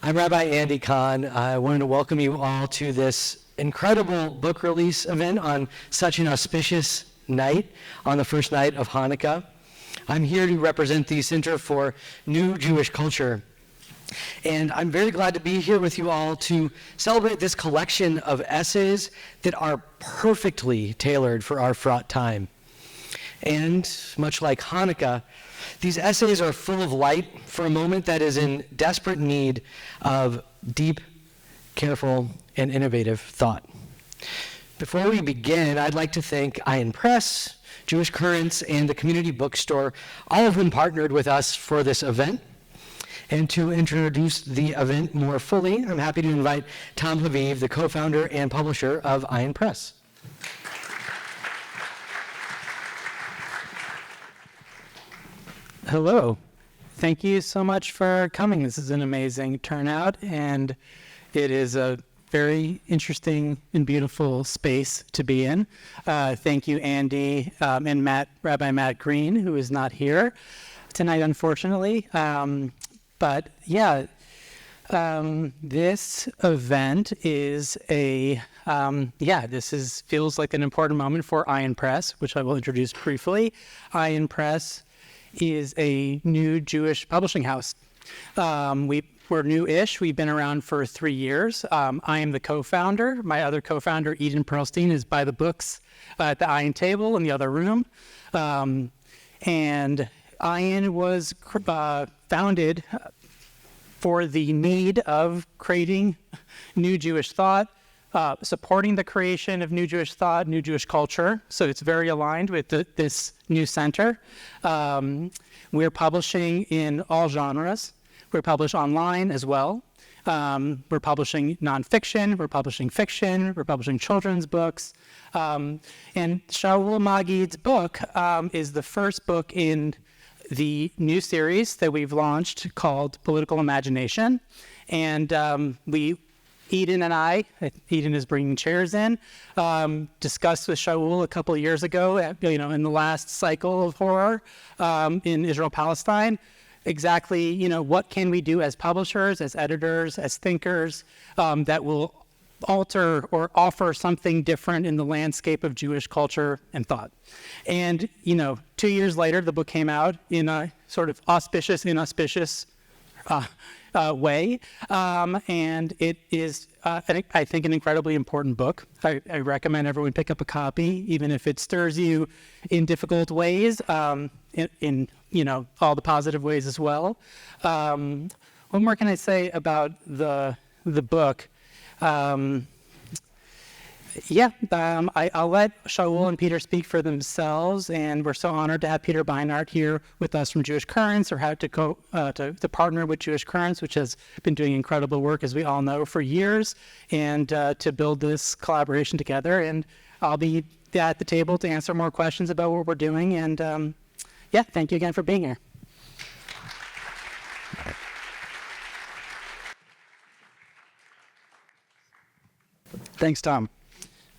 I'm Rabbi Andy Kahn. I wanted to welcome you all to this incredible book release event on such an auspicious night, on the first night of Hanukkah. I'm here to represent the Center for New Jewish Culture. And I'm very glad to be here with you all to celebrate this collection of essays that are perfectly tailored for our fraught time. And much like Hanukkah, these essays are full of light for a moment that is in desperate need of deep, careful, and innovative thought. Before we begin, I'd like to thank Ayin Press, Jewish Currents, and the Community Bookstore, all of whom partnered with us for this event. And to introduce the event more fully, I'm happy to invite Tom Haviv, the co-founder and publisher of Ayin Press. Hello. Thank you so much for coming. This is an amazing turnout, and it is a very interesting and beautiful space to be in. Thank you, Andy, and Rabbi Matt Green, who is not here tonight, unfortunately. But yeah, this event is feels like an important moment for Ayin Press, which I will introduce briefly. Ayin Press is a new Jewish publishing house. We're new-ish. We've been around for 3 years. I am the co-founder. My other co-founder, Ayin Press, is by the books at the Ayin table in the other room. And Ayin was founded for the need of creating new Jewish thought, supporting the creation of new Jewish thought, new Jewish culture. So it's very aligned with this new center. We're publishing in all genres. We're published online as well. We're publishing nonfiction, we're publishing fiction, we're publishing children's books. And Shaul Magid's book is the first book in the new series that we've launched called Political Imagination. And Eden and I, Eden is bringing chairs in, discussed with Shaul a couple of years ago, in the last cycle of horror in Israel-Palestine, exactly, what can we do as publishers, as editors, as thinkers that will alter or offer something different in the landscape of Jewish culture and thought. And, 2 years later, the book came out in a sort of auspicious, inauspicious way. And it is, I think, an incredibly important book. I recommend everyone pick up a copy, even if it stirs you in difficult ways, in all the positive ways as well. What more can I say about the book? I'll let Shaul and Peter speak for themselves, and we're so honored to have Peter Beinart here with us from Jewish Currents, or how to partner with Jewish Currents, which has been doing incredible work, as we all know, for years, and to build this collaboration together. And I'll be at the table to answer more questions about what we're doing. And thank you again for being here. Thanks, Tom.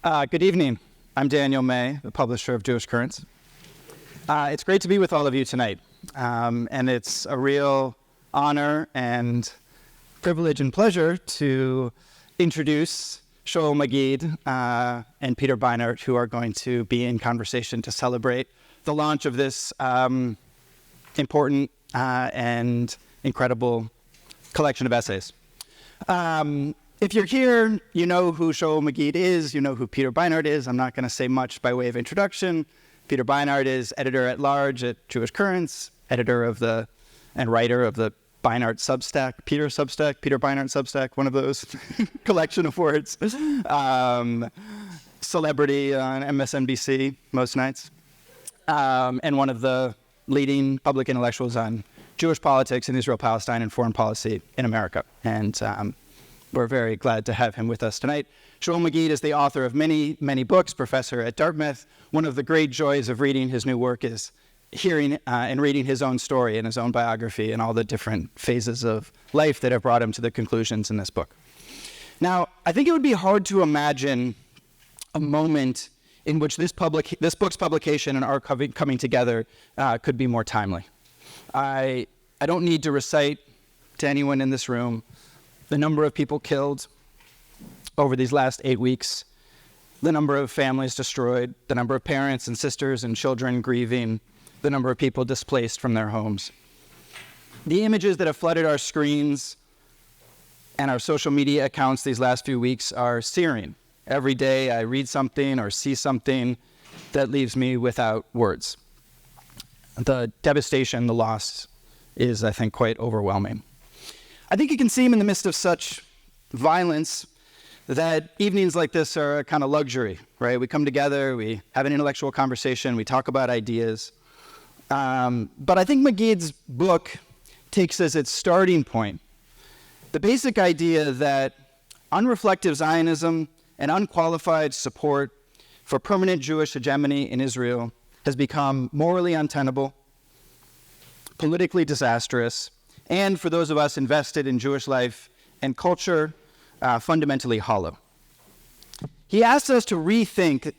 Good evening. I'm Daniel May, the publisher of Jewish Currents. It's great to be with all of you tonight. And it's a real honor and privilege and pleasure to introduce Shaul Magid and Peter Beinart, who are going to be in conversation to celebrate the launch of this important and incredible collection of essays. If you're here, you know who Shaul Magid is, you know who Peter Beinart is. I'm not going to say much by way of introduction. Peter Beinart is editor-at-large at Jewish Currents, editor of and writer of the Beinart Substack, Peter Beinart Substack, one of those collection of words. Celebrity on MSNBC most nights. And one of the leading public intellectuals on Jewish politics in Israel-Palestine and foreign policy in America. And we're very glad to have him with us tonight. Shaul Magid is the author of many, many books, professor at Dartmouth. One of the great joys of reading his new work is hearing and reading his own story and his own biography and all the different phases of life that have brought him to the conclusions in this book. Now, I think it would be hard to imagine a moment in which this book's publication and our coming together could be more timely. I don't need to recite to anyone in this room the number of people killed over these last 8 weeks, the number of families destroyed, the number of parents and sisters and children grieving, the number of people displaced from their homes. The images that have flooded our screens and our social media accounts these last few weeks are searing. Every day I read something or see something that leaves me without words. The devastation, the loss is, I think, quite overwhelming. I think it can seem in the midst of such violence that evenings like this are a kind of luxury, right? We come together, we have an intellectual conversation, we talk about ideas. But I think Magid's book takes as its starting point the basic idea that unreflective Zionism and unqualified support for permanent Jewish hegemony in Israel has become morally untenable, politically disastrous, and for those of us invested in Jewish life and culture, fundamentally hollow. He asks us to rethink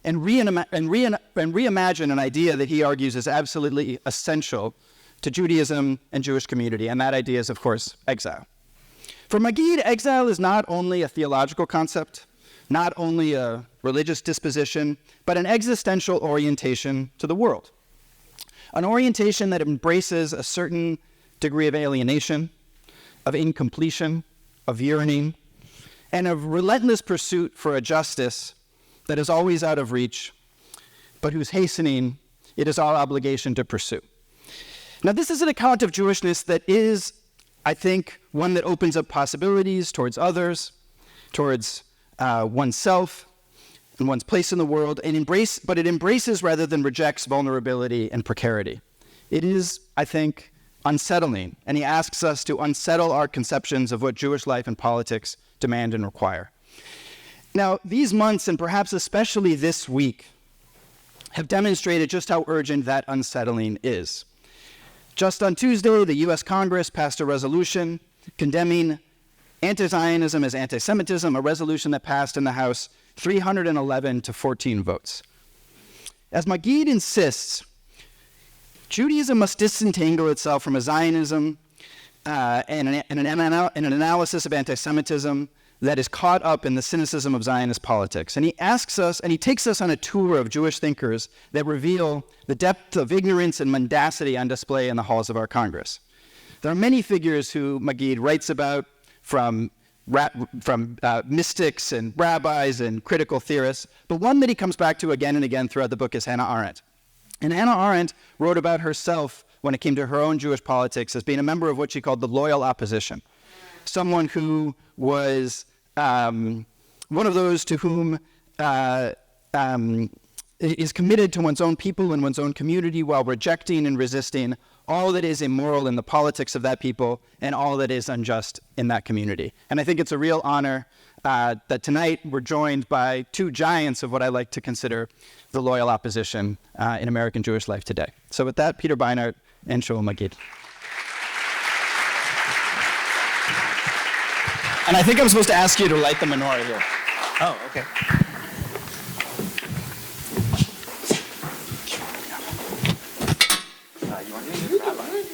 and reimagine an idea that he argues is absolutely essential to Judaism and Jewish community, and that idea is, of course, exile. For Magid, exile is not only a theological concept, not only a religious disposition, but an existential orientation to the world. An orientation that embraces a certain degree of alienation, of incompletion, of yearning, and of relentless pursuit for a justice that is always out of reach, but whose hastening it is our obligation to pursue. Now, this is an account of Jewishness that is, I think, one that opens up possibilities towards others, towards oneself and one's place in the world, but it embraces rather than rejects vulnerability and precarity. It is, I think, unsettling, and he asks us to unsettle our conceptions of what Jewish life and politics demand and require. Now, these months, and perhaps especially this week, have demonstrated just how urgent that unsettling is. Just on Tuesday, the U.S. Congress passed a resolution condemning anti-Zionism as anti-Semitism, a resolution that passed in the House 311 to 14 votes. As Magid insists, Judaism must disentangle itself from a Zionism and an analysis of anti-Semitism that is caught up in the cynicism of Zionist politics. And he asks us, and he takes us on a tour of Jewish thinkers that reveal the depth of ignorance and mendacity on display in the halls of our Congress. There are many figures who Magid writes about, from mystics and rabbis and critical theorists, but one that he comes back to again and again throughout the book is Hannah Arendt. And Hannah Arendt wrote about herself when it came to her own Jewish politics as being a member of what she called the loyal opposition, someone who was one of those to whom is committed to one's own people and one's own community while rejecting and resisting all that is immoral in the politics of that people and all that is unjust in that community. And I think it's a real honor that tonight we're joined by two giants of what I like to consider the loyal opposition in American Jewish life today. So with that, Peter Beinart and Shaul Magid. And I think I'm supposed to ask you to light the menorah here. Oh, okay. You want me to grab it?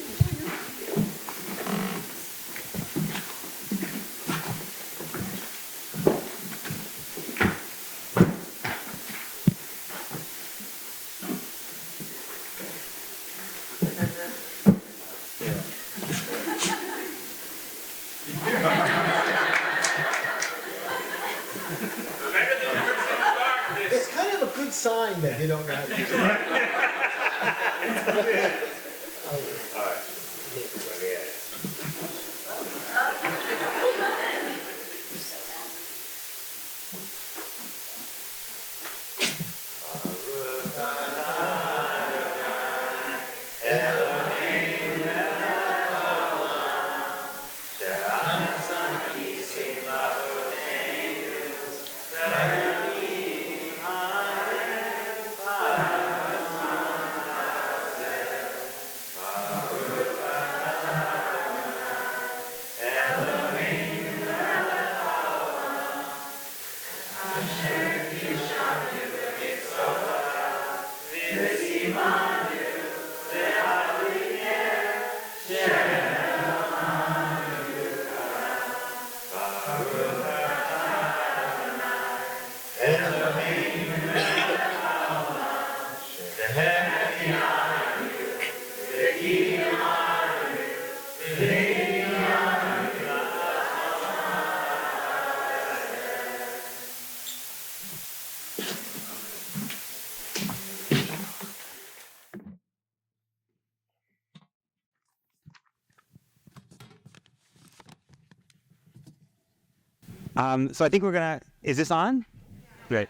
It's kind of a good sign that you don't know how to do it. So I think we're gonna. Is this on? Great.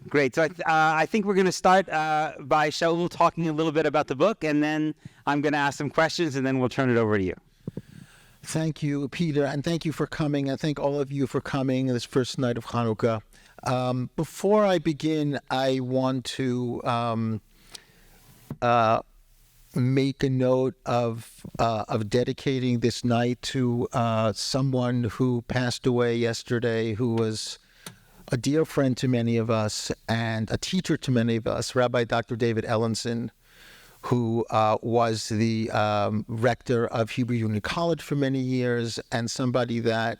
Great. So I think we're gonna start by Shaul talking a little bit about the book, and then I'm gonna ask some questions, and then we'll turn it over to you. Thank you, Peter, and thank you for coming. And thank all of you for coming this first night of Hanukkah. Before I begin, I want to make a note of dedicating this night to someone who passed away yesterday, who was a dear friend to many of us and a teacher to many of us, Rabbi Dr. David Ellenson, who was the rector of Hebrew Union College for many years, and somebody that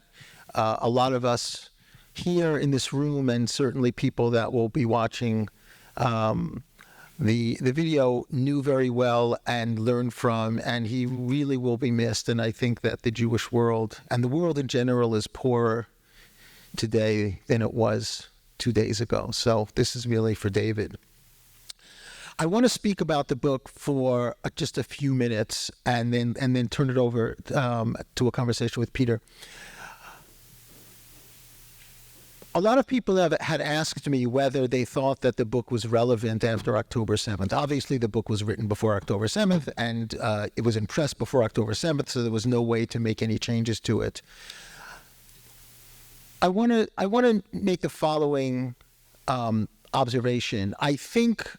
a lot of us here in this room, and certainly people that will be watching the video, knew very well and learned from, and he really will be missed. And I think that the Jewish world and the world in general is poorer today than it was 2 days ago. So this is really for David. I want to speak about the book for just a few minutes and then turn it over to a conversation with Peter. A lot of people had asked me whether they thought that the book was relevant after October 7th. Obviously, the book was written before October 7th, and it was in press before October 7th, so there was no way to make any changes to it. I want to make the following observation. I think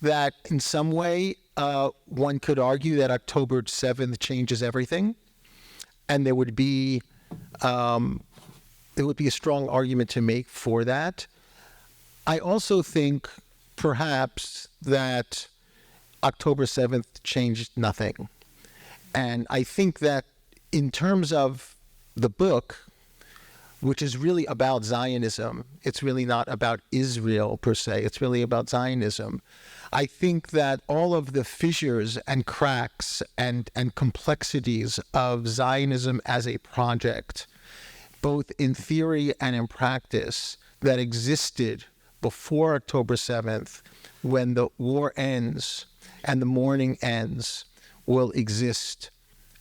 that in some way, one could argue that October 7th changes everything, and there would be a strong argument to make for that. I also think perhaps that October 7th changed nothing. And I think that in terms of the book, which is really about Zionism, it's really not about Israel per se, it's really about Zionism. I think that all of the fissures and cracks and complexities of Zionism as a project, both in theory and in practice, that existed before October 7th, when the war ends and the mourning ends, will exist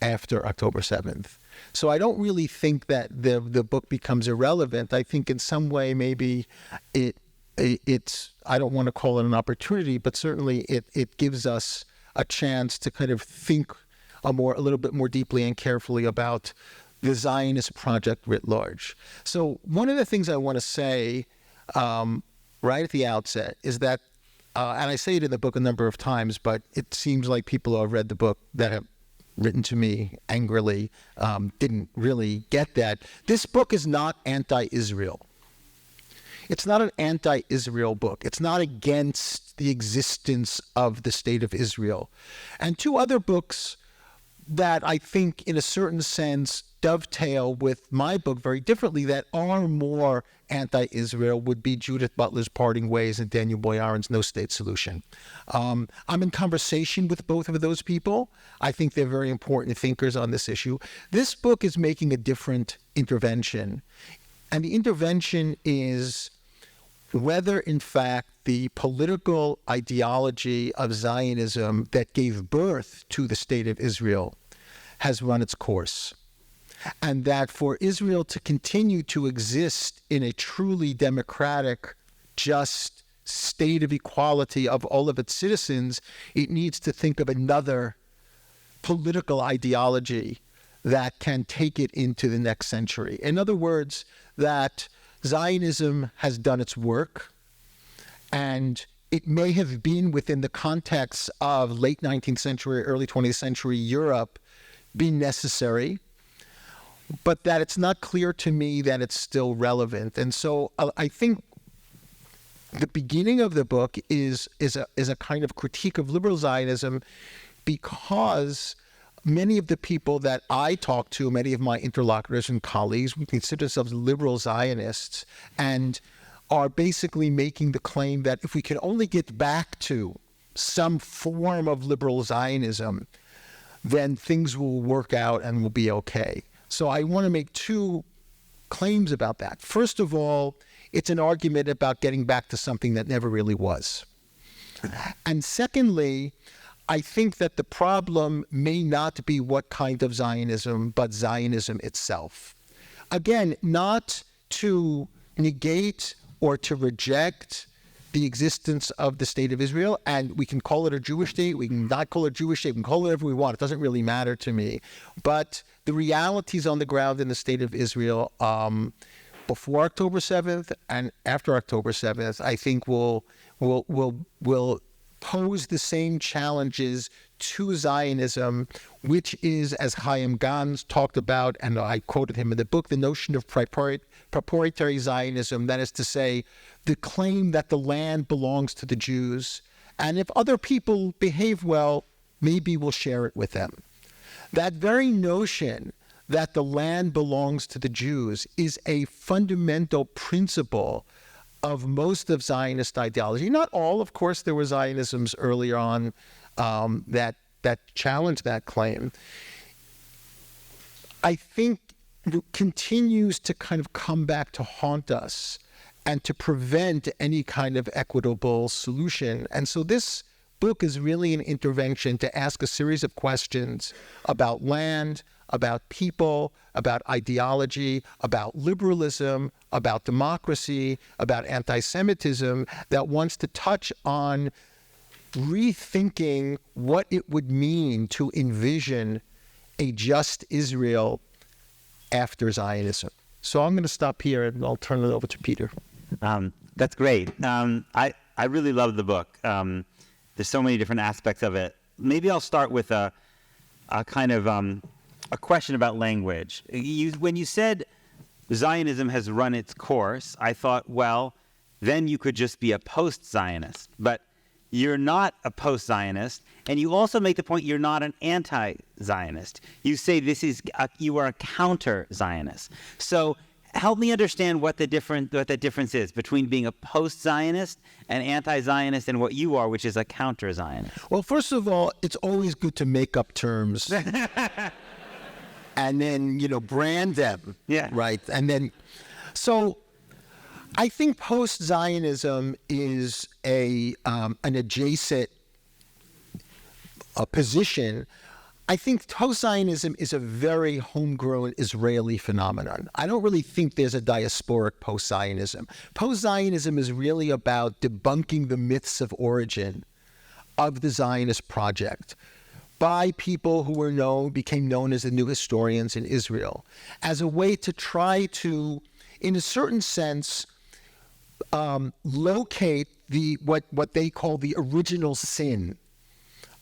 after October 7th. So I don't really think that the book becomes irrelevant. I think in some way maybe it's I don't want to call it an opportunity, but certainly it gives us a chance to kind of think a little bit more deeply and carefully about the Zionist project writ large. So one of the things I want to say right at the outset is that, and I say it in the book a number of times, but it seems like people who have read the book that have written to me angrily didn't really get that. This book is not anti-Israel. It's not an anti-Israel book. It's not against the existence of the state of Israel. And two other books that I think in a certain sense dovetail with my book very differently that are more anti-Israel would be Judith Butler's Parting Ways and Daniel Boyarin's No State Solution. I'm in conversation with both of those people. I think they're very important thinkers on this issue. This book is making a different intervention, and the intervention is whether, in fact, the political ideology of Zionism that gave birth to the state of Israel has run its course. And that for Israel to continue to exist in a truly democratic, just state of equality of all of its citizens, it needs to think of another political ideology that can take it into the next century. In other words, that Zionism has done its work, and it may have been within the context of late 19th century, early 20th century Europe, be necessary, but that it's not clear to me that it's still relevant. And so I think the beginning of the book is a kind of critique of liberal Zionism, because many of the people that I talk to, many of my interlocutors and colleagues, we consider ourselves liberal Zionists and are basically making the claim that if we can only get back to some form of liberal Zionism, then things will work out and will be okay. So I want to make two claims about that. First of all, it's an argument about getting back to something that never really was. And secondly, I think that the problem may not be what kind of Zionism, but Zionism itself. again, not to negate or to reject the existence of the state of Israel, and we can call it a Jewish state, we can not call it a Jewish state, we can call it whatever we want. It doesn't really matter to me. But the realities on the ground in the state of Israel before October 7th and after October 7th, I think will pose the same challenges to Zionism, which is, as Chaim Gans talked about, and I quoted him in the book, the notion of proprietary Zionism, that is to say, the claim that the land belongs to the Jews, and if other people behave well, maybe we'll share it with them. That very notion that the land belongs to the Jews is a fundamental principle of most of Zionist ideology. Not all, of course, there were Zionisms earlier on that challenged that claim. I think it continues to kind of come back to haunt us and to prevent any kind of equitable solution. And so this book is really an intervention to ask a series of questions about land, about people, about ideology, about liberalism, about democracy, about anti-Semitism, that wants to touch on rethinking what it would mean to envision a just Israel after Zionism. So I'm going to stop here and I'll turn it over to Peter. That's great. I really love the book. There's so many different aspects of it. Maybe I'll start with a kind of a question about language. When you said Zionism has run its course, I thought, well, then you could just be a post-Zionist. But you're not a post-Zionist, and you also make the point you're not an anti-Zionist. You say you are a counter-Zionist. So help me understand what that difference is between being a post-Zionist and anti-Zionist and what you are, which is a counter-Zionist. Well, first of all, it's always good to make up terms and then, brand them. Yeah. Right. And then, so I think post-Zionism is an adjacent position. I think post-Zionism is a very homegrown Israeli phenomenon. I don't really think there's a diasporic post-Zionism. Post-Zionism is really about debunking the myths of origin of the Zionist project by people who became known as the new historians in Israel, as a way to try to, in a certain sense, locate what they call the original sin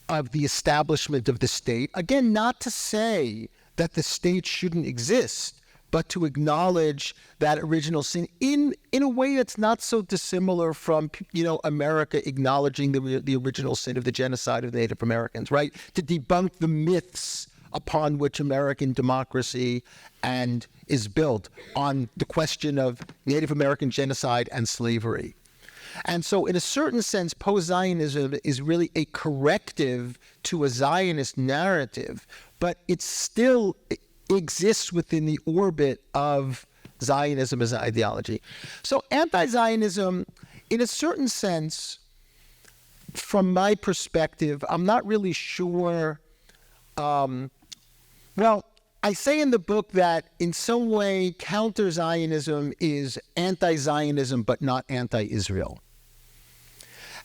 of the establishment of the state. Again, not to say that the state shouldn't exist, but to acknowledge that original sin in a way that's not so dissimilar from, America acknowledging the original sin of the genocide of Native Americans, right? To debunk the myths upon which American democracy is built on the question of Native American genocide and slavery. And so in a certain sense, post-Zionism is really a corrective to a Zionist narrative, but it still exists within the orbit of Zionism as an ideology. So anti-Zionism, in a certain sense, from my perspective, I'm not really sure. I say in the book that in some way counter-Zionism is anti-Zionism but not anti-Israel.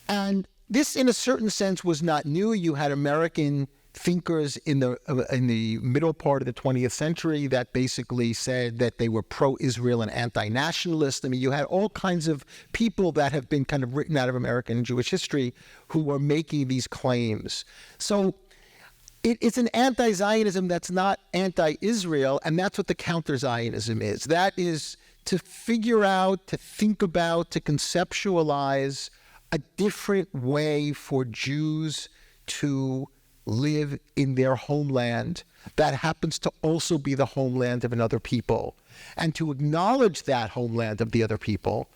And this, in a certain sense, was not new. You had American thinkers in the middle part of the 20th century that basically said that they were pro-Israel and anti-nationalist. I mean, you had all kinds of people that have been kind of written out of American Jewish history who were making these claims. So it's an anti-Zionism that's not anti-Israel, and that's what the counter-Zionism is. That is to figure out, to think about, to conceptualize a different way for Jews to live in their homeland that happens to also be the homeland of another people, and to acknowledge that homeland of the other people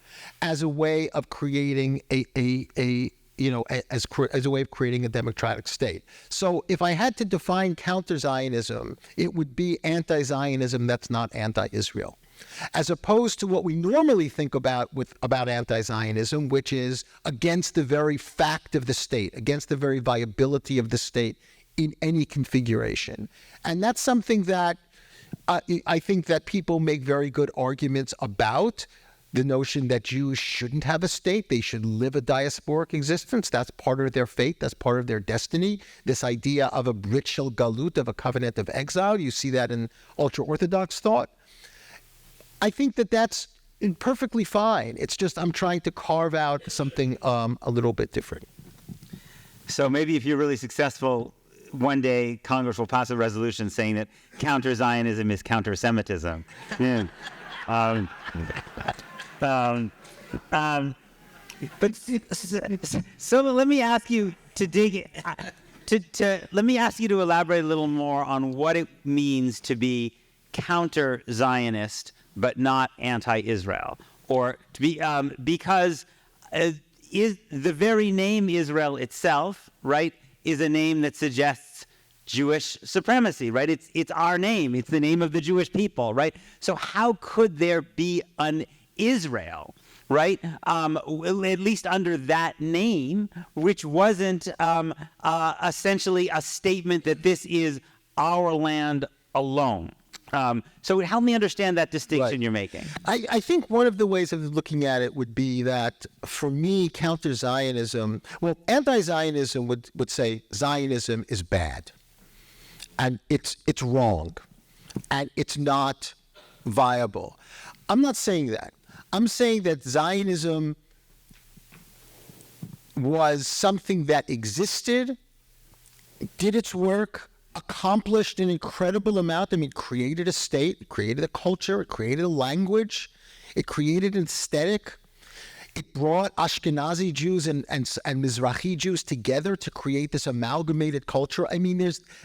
as a way of creating as a way of creating a democratic state. So if I had to define counter-Zionism, it would be anti-Zionism that's not anti-Israel, as opposed to what we normally think about anti-Zionism, which is against the very fact of the state, against the very viability of the state in any configuration. And that's something that I think that people make very good arguments about the notion that Jews shouldn't have a state. They should live a diasporic existence. That's part of their fate. That's part of their destiny. This idea of a brit shel galut, of a covenant of exile, you see that in ultra-Orthodox thought. I think that that's perfectly fine. It's just I'm trying to carve out something a little bit different. So maybe if you're really successful, one day Congress will pass a resolution saying that counter-Zionism is counter-Semitism. Yeah. But so let me ask you to dig let me ask you to elaborate a little more on what it means to be counter-Zionist but not anti-Israel, or to be because is the very name Israel itself, right, is a name that suggests Jewish supremacy, right? It's our name. It's the name of the Jewish people, right? So how could there be an Israel, right? At least under that name, which wasn't essentially a statement that this is our land alone. So help me understand that distinction you're making. I think one of the ways of looking at it would be that, for me, counter-Zionism, well, anti-Zionism would say Zionism is bad, and it's wrong, and it's not viable. I'm not saying that. I'm saying that Zionism was something that existed, did its work, accomplished an incredible amount. I mean, created a state, it created a culture, it created a language, it created an aesthetic. It brought Ashkenazi Jews and Mizrahi Jews together to create this amalgamated culture. I mean,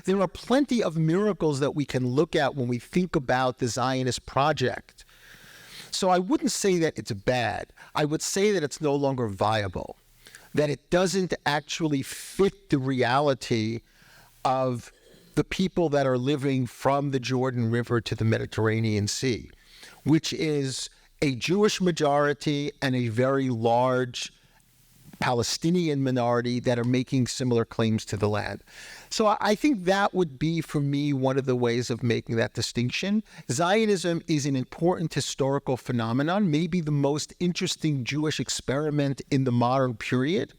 there are plenty of miracles that we can look at when we think about the Zionist project. So I wouldn't say that it's bad. I would say that it's no longer viable, that it doesn't actually fit the reality of the people that are living from the Jordan River to the Mediterranean Sea, which is a Jewish majority and a very large Palestinian minority that are making similar claims to the land. So I think that would be, for me, one of the ways of making that distinction. Zionism is an important historical phenomenon, maybe the most interesting Jewish experiment in the modern period.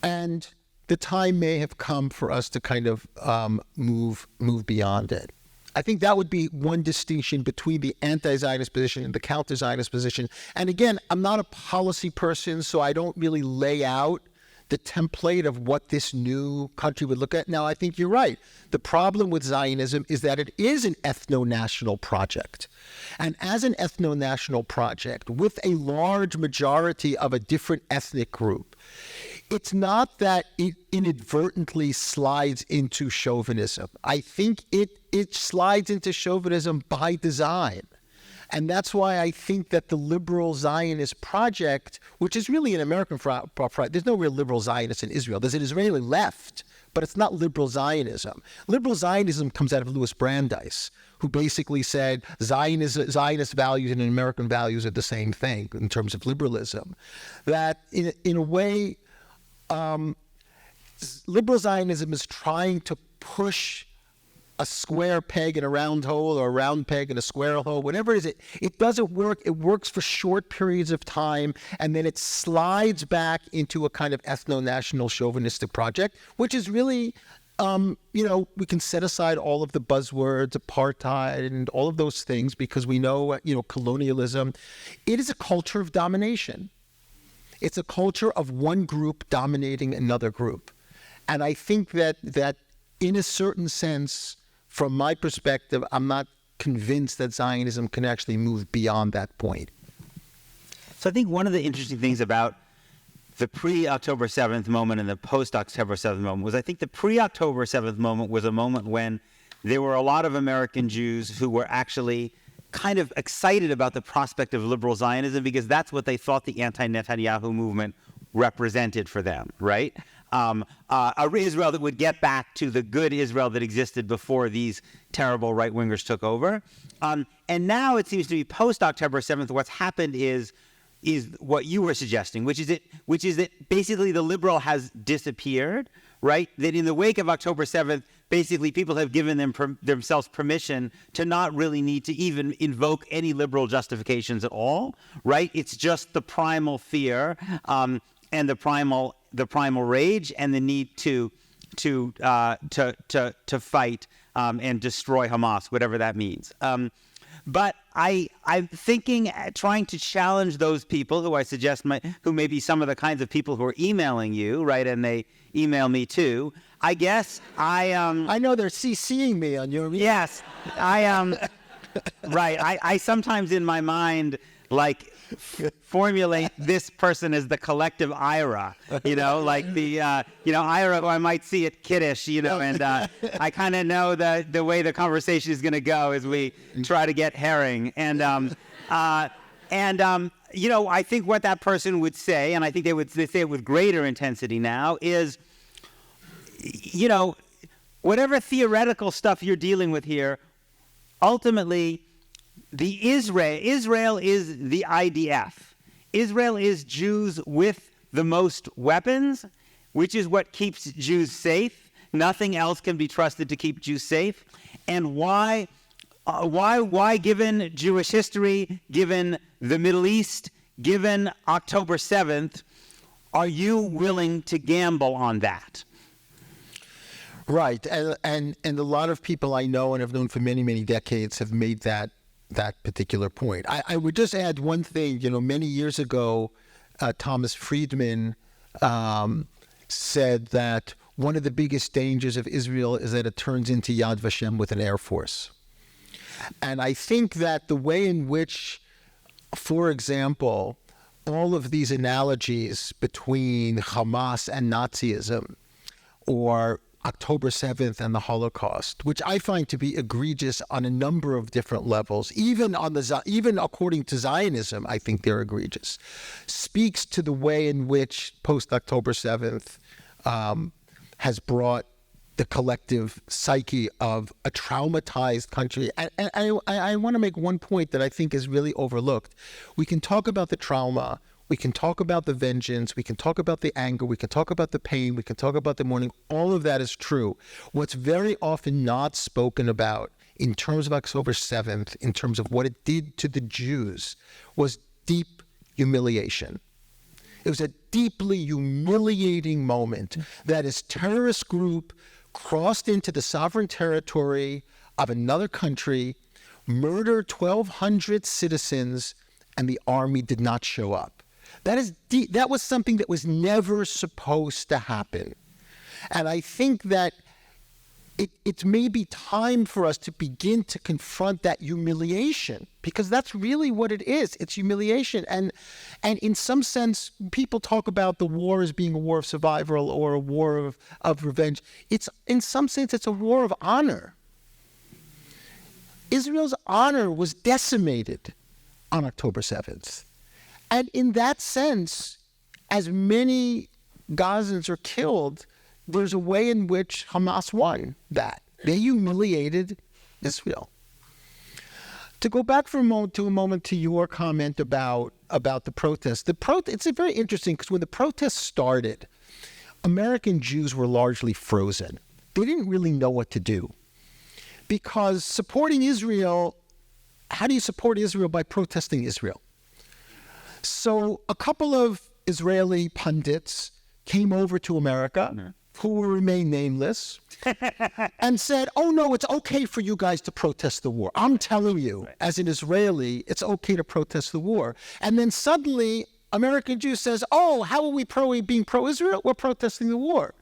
And the time may have come for us to kind of move beyond it. I think that would be one distinction between the anti-Zionist position and the counter-Zionist position. And again, I'm not a policy person, so I don't really lay out the template of what this new country would look at. Now, I think you're right. The problem with Zionism is that it is an ethno-national project. And as an ethno-national project with a large majority of a different ethnic group, it's not that it inadvertently slides into chauvinism. I think it slides into chauvinism by design. And that's why I think that the liberal Zionist project, which is really an American project, there's no real liberal Zionist in Israel. There's an Israeli left, but it's not liberal Zionism. Liberal Zionism comes out of Louis Brandeis, who basically said Zionist values and American values are the same thing in terms of liberalism. That in a way, liberal Zionism is trying to push a square peg in a round hole, or a round peg in a square hole, whatever it is. It doesn't work. It works for short periods of time, and then it slides back into a kind of ethno-national chauvinistic project, which is really, we can set aside all of the buzzwords, apartheid, and all of those things, because we know, colonialism. It is a culture of domination. It's a culture of one group dominating another group. And I think that in a certain sense, from my perspective, I'm not convinced that Zionism can actually move beyond that point. So I think one of the interesting things about the pre-October 7th moment and the post-October 7th moment was, I think the pre-October 7th moment was a moment when there were a lot of American Jews who were actually kind of excited about the prospect of liberal Zionism, because that's what they thought the anti-Netanyahu movement represented for them, right? A Israel that would get back to the good Israel that existed before these terrible right-wingers took over. And now it seems to be post-October 7th, what's happened is what you were suggesting, which is that basically the liberal has disappeared, right? That in the wake of October 7th, basically people have given themselves permission to not really need to even invoke any liberal justifications at all, right? It's just the primal fear and the primal rage and the need to fight and destroy Hamas, whatever that means. But I'm thinking, trying to challenge those people who I suggest who may be some of the kinds of people who are emailing you, right? And they email me too. I guess I know they're CCing me on your. Yes, right. I sometimes in my mind formulate this person as the collective IRA, like the IRA who I might see at Kiddush, and I kind of know the way the conversation is going to go as we try to get herring, and I think what that person would say, and I think they say it with greater intensity now, is, whatever theoretical stuff you're dealing with here, ultimately. Israel is the IDF. Israel is Jews with the most weapons, which is what keeps Jews safe. Nothing else can be trusted to keep Jews safe. And why, given Jewish history, given the Middle East, given October 7th, are you willing to gamble on that? Right, and a lot of people I know and have known for many, many decades have made that particular point. I would just add one thing. Many years ago, Thomas Friedman said that one of the biggest dangers of Israel is that it turns into Yad Vashem with an air force. And I think that the way in which, for example, all of these analogies between Hamas and Nazism, or October 7th and the Holocaust, which I find to be egregious on a number of different levels, even according to Zionism, I think they're egregious, speaks to the way in which post-October 7th has brought the collective psyche of a traumatized country. And I want to make one point that I think is really overlooked. We can talk about the trauma, we can talk about the vengeance, we can talk about the anger, we can talk about the pain, we can talk about the mourning. All of that is true. What's very often not spoken about in terms of October 7th, in terms of what it did to the Jews, was deep humiliation. It was a deeply humiliating moment that this terrorist group crossed into the sovereign territory of another country, murdered 1,200 citizens, and the army did not show up. That was something that was never supposed to happen. And I think that it may be time for us to begin to confront that humiliation, because that's really what it is. It's humiliation. And in some sense, people talk about the war as being a war of survival or a war of revenge. In some sense, it's a war of honor. Israel's honor was decimated on October 7th. And in that sense, as many Gazans are killed, there's a way in which Hamas won that. They humiliated Israel. To go back for a moment to your comment about the protests. It's very interesting, because when the protests started, American Jews were largely frozen. They didn't really know what to do. Because supporting Israel, how do you support Israel? By protesting Israel. So a couple of Israeli pundits came over to America, who will remain nameless, and said, oh no, it's okay for you guys to protest the war. I'm telling you, as an Israeli, it's okay to protest the war. And then suddenly, American Jews says, oh, how are we being pro-Israel? We're protesting the war.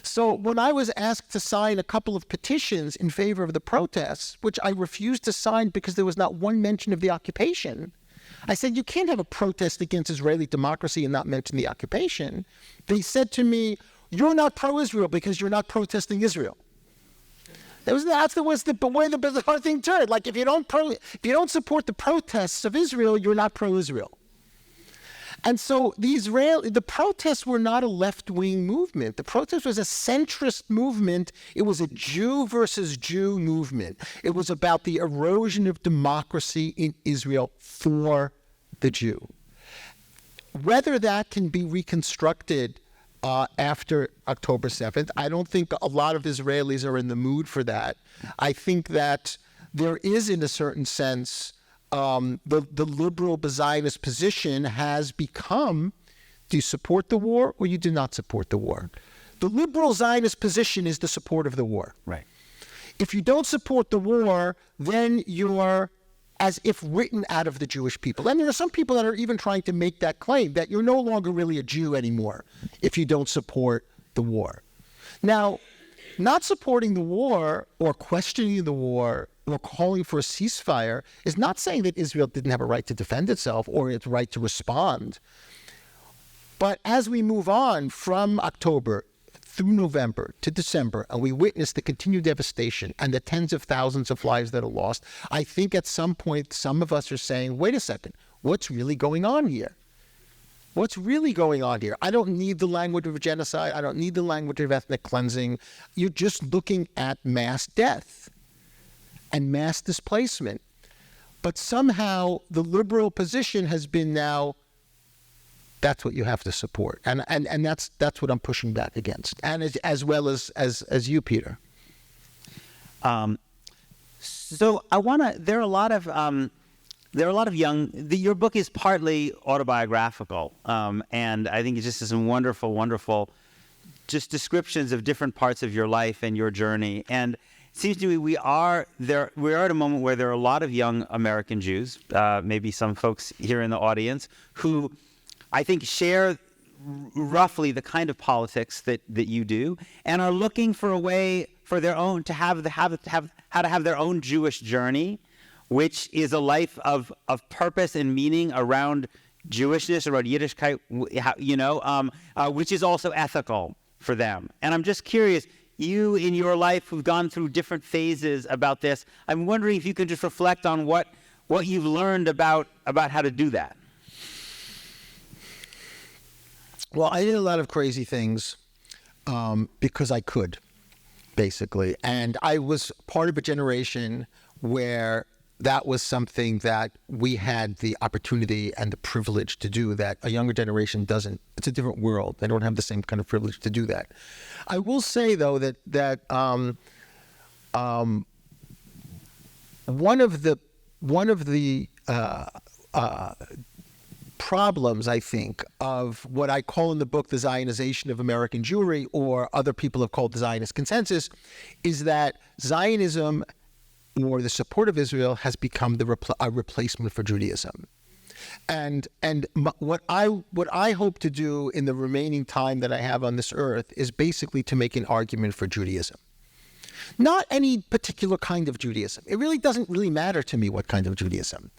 So when I was asked to sign a couple of petitions in favor of the protests, which I refused to sign because there was not one mention of the occupation, I said, you can't have a protest against Israeli democracy and not mention the occupation. They said to me, you're not pro-Israel because you're not protesting Israel. That's the way the bizarre thing turned. Like, if you don't support the protests of Israel, you're not pro-Israel. And so the protests were not a left-wing movement. The protest was a centrist movement. It was a Jew versus Jew movement. It was about the erosion of democracy in Israel for the Jew. Whether that can be reconstructed after October 7th. I don't think a lot of Israelis are in the mood for that. I think that there is, in a certain sense, the liberal Zionist position has become, do you support the war or you do not support the war? The liberal Zionist position is the support of the war. Right. If you don't support the war, then you're as if written out of the Jewish people. And there are some people that are even trying to make that claim, that you're no longer really a Jew anymore if you don't support the war. Now, not supporting the war or questioning the war or calling for a ceasefire is not saying that Israel didn't have a right to defend itself or its right to respond. But as we move on from October through November to December, and we witness the continued devastation and the tens of thousands of lives that are lost, I think at some point some of us are saying, wait a second, what's really going on here? What's really going on here? I don't need the language of genocide. I don't need the language of ethnic cleansing. You're just looking at mass death and mass displacement. But somehow the liberal position has been now, that's what you have to support. And that's what I'm pushing back against. And as well as you, Peter. So I want to, there are a lot of your book is partly autobiographical. And I think it's just some wonderful, wonderful just descriptions of different parts of your life and your journey. And it seems to me we are at a moment where there are a lot of young American Jews, maybe some folks here in the audience, who I think share roughly the kind of politics that you do, and are looking for a way for their own to have their own Jewish journey, which is a life of purpose and meaning around Jewishness, around Yiddishkeit, which is also ethical for them. And I'm just curious, you in your life who've gone through different phases about this, I'm wondering if you can just reflect on what you've learned about how to do that. Well, I did a lot of crazy things because I could, basically. And I was part of a generation where that was something that we had the opportunity and the privilege to do that a younger generation doesn't. It's a different world. They don't have the same kind of privilege to do that. I will say, though, that one of the problems, I think, of what I call in the book the Zionization of American Jewry, or other people have called the Zionist consensus, is that Zionism or the support of Israel has become a replacement for Judaism. And what I hope to do in the remaining time that I have on this earth is basically to make an argument for Judaism. Not any particular kind of Judaism. It really doesn't really matter to me what kind of Judaism.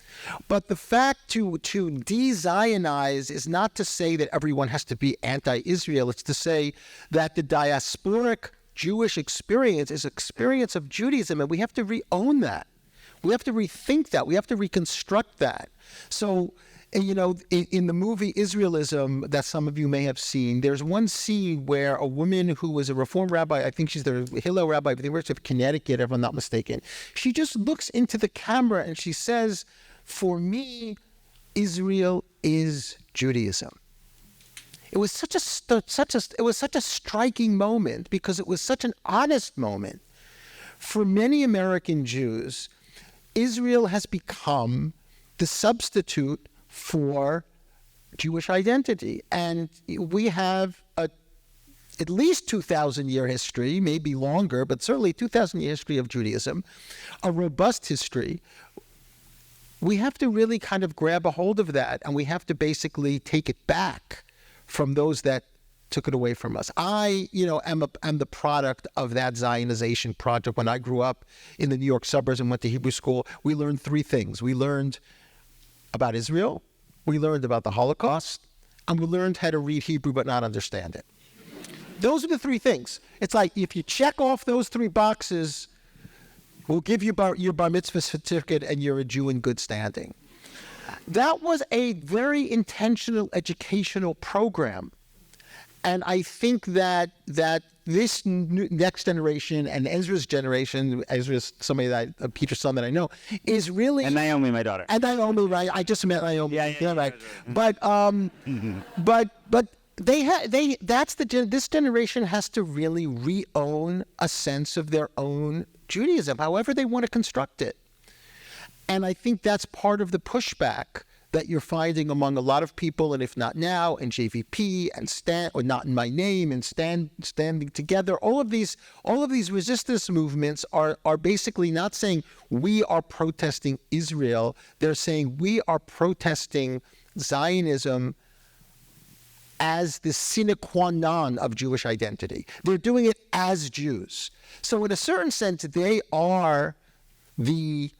But the fact to de-Zionize is not to say that everyone has to be anti-Israel. It's to say that the diasporic Jewish experience is experience of Judaism, and we have to re-own that. We have to rethink that. We have to reconstruct that. So, in the movie Israelism that some of you may have seen, there's one scene where a woman who was a Reform rabbi, I think she's the Hillel rabbi of the University of Connecticut, if I'm not mistaken, she just looks into the camera and she says, "For me, Israel is Judaism." It was such a striking moment because it was such an honest moment. For many American Jews, Israel has become the substitute for Jewish identity. And we have at least 2,000-year history, maybe longer, but certainly 2,000-year history of Judaism, a robust history. We have to really kind of grab a hold of that, and we have to basically take it back from those that took it away from us. I, am the product of that Zionization project. When I grew up in the New York suburbs and went to Hebrew school, we learned three things. We learned about Israel, we learned about the Holocaust, and we learned how to read Hebrew but not understand it. Those are the three things. It's like, if you check off those three boxes, we'll give you your bar mitzvah certificate and you're a Jew in good standing. That was a very intentional educational program. And I think that this next generation and Ezra's generation, Ezra's somebody that Peter's son that I know, is really, and Naomi, my daughter, and Naomi, right? I just met Naomi. Yeah, right. But this generation has to really re-own a sense of their own Judaism, however they want to construct it. And I think that's part of the pushback that you're finding among a lot of people, and if not now, and JVP and Stand, or Not in My Name, and Standing Together. All of these resistance movements are basically not saying we are protesting Israel. They're saying we are protesting Zionism as the sine qua non of Jewish identity. They're doing it as Jews. So in a certain sense, they are the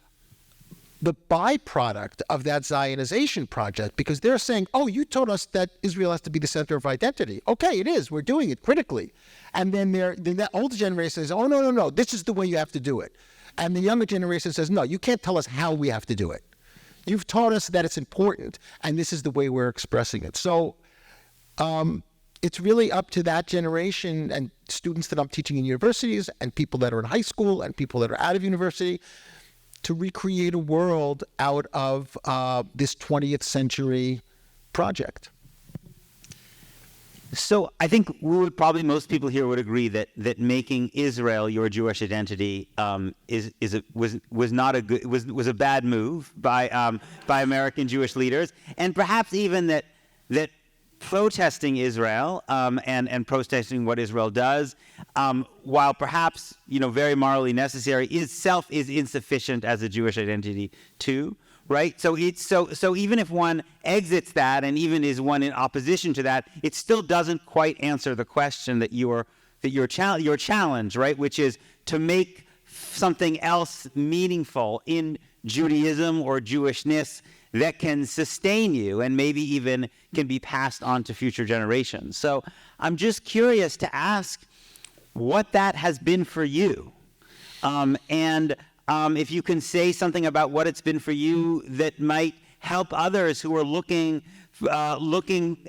byproduct of that Zionization project, because they're saying, oh, you told us that Israel has to be the center of identity. Okay, it is. We're doing it critically. And then that older generation says, oh, no, this is the way you have to do it. And the younger generation says, no, you can't tell us how we have to do it. You've taught us that it's important, and this is the way we're expressing it. So it's really up to that generation and students that I'm teaching in universities and people that are in high school and people that are out of university to recreate a world out of this 20th century project. So I think most people here would agree that making Israel your Jewish identity was a bad move by American Jewish leaders, and perhaps even that protesting Israel and protesting what Israel does, while perhaps very morally necessary, is insufficient as a Jewish identity too. Right, so even if one exits that, and even is one in opposition to that, it still doesn't quite answer the question that your challenge, right, which is to make something else meaningful in Judaism or Jewishness that can sustain you and maybe even can be passed on to future generations. So I'm just curious to ask what that has been for you, and if you can say something about what it's been for you that might help others who are looking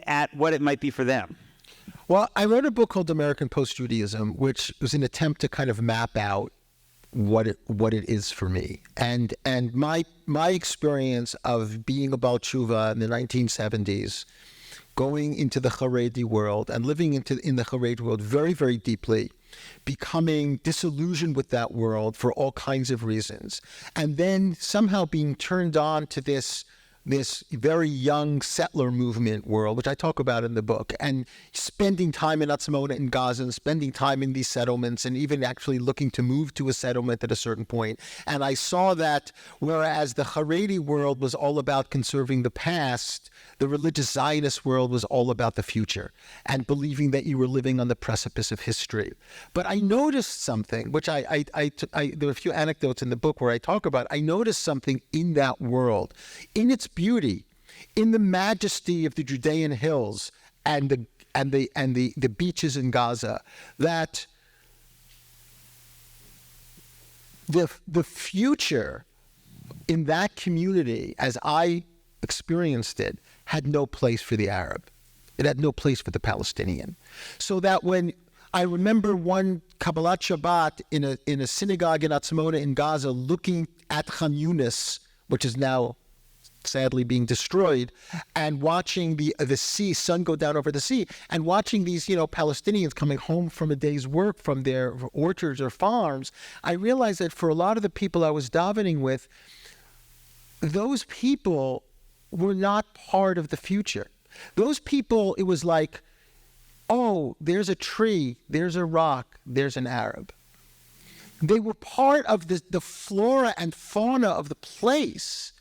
at what it might be for them. Well, I wrote a book called American Post-Judaism, which was an attempt to kind of map out what it is for me. And my experience of being a Baal Tshuva in the 1970s, going into the Haredi world and living in the Haredi world very, very deeply, becoming disillusioned with that world for all kinds of reasons, and then somehow being turned on to this very young settler movement world, which I talk about in the book, and spending time in Atzmona and Gaza, and spending time in these settlements, and even actually looking to move to a settlement at a certain point. And I saw that whereas the Haredi world was all about conserving the past, the religious Zionist world was all about the future and believing that you were living on the precipice of history. But I noticed something, which there are a few anecdotes in the book where I talk about. I noticed something in that world, in its beauty, in the majesty of the Judean hills and the beaches in Gaza, that the future in that community, as I experienced it, had no place for the Arab. It had no place for the Palestinian. So that when I remember one Kabbalat Shabbat in a synagogue in Atzmona in Gaza, looking at Khan Yunis, which is now sadly being destroyed, and watching the sun go down over the sea, and watching these Palestinians coming home from a day's work from their orchards or farms, I realized that for a lot of the people I was davening with, those people were not part of the future. Those people, it was like, oh, there's a tree, there's a rock, there's an Arab. They were part of the flora and fauna of the place,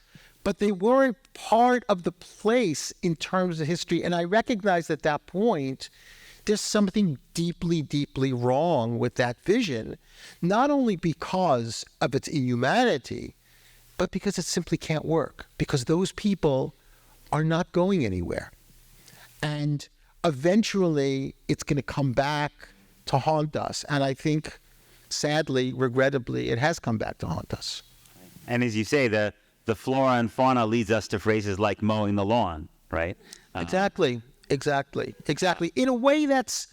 but they weren't part of the place in terms of history. And I recognized at that point, there's something deeply, deeply wrong with that vision, not only because of its inhumanity, but because it simply can't work, because those people are not going anywhere. And eventually, it's going to come back to haunt us. And I think, sadly, regrettably, it has come back to haunt us. And as you say, the flora and fauna leads us to phrases like mowing the lawn, right? Exactly. Exactly. In a way that's,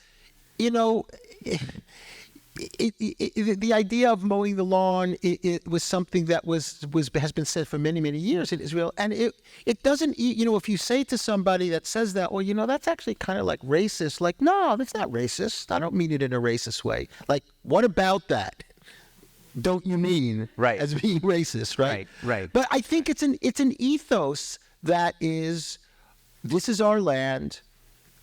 the idea of mowing the lawn, it was something that has been said for many, many years in Israel. And it doesn't, if you say to somebody that says that, well, that's actually kind of like racist. Like, no, that's not racist. I don't mean it in a racist way. Like, what about that? Don't you mean as being racist, right? Right. But I think it's an ethos that is, this is our land.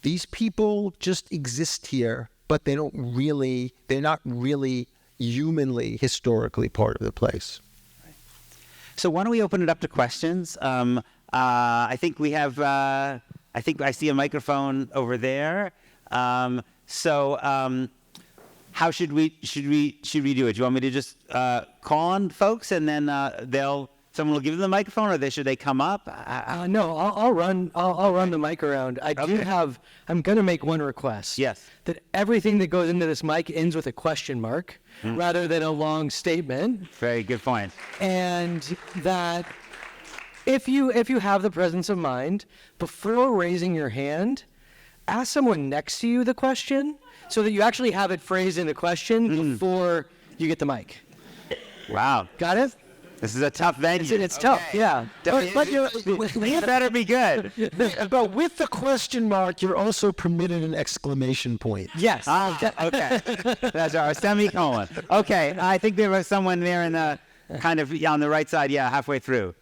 These people just exist here, but they're not really humanly, historically part of the place. So why don't we open it up to questions? I think we have, I think I see a microphone over there. How should we do it? Do you want me to just call on folks and then someone will give them the microphone, or should they come up? No, I'll run the mic around. I'm going to make one request. Yes. That everything that goes into this mic ends with a question mark rather than a long statement. Very good point. And that if you have the presence of mind, before raising your hand, ask someone next to you the question so that you actually have it phrased in a question before you get the mic. Wow. Got it? This is a tough venue. It's tough, yeah. But It better be good. But with the question mark, you're also permitted an exclamation point. Yes. Okay. That's our semicolon. Okay. I think there was someone there in the kind of on the right side, halfway through.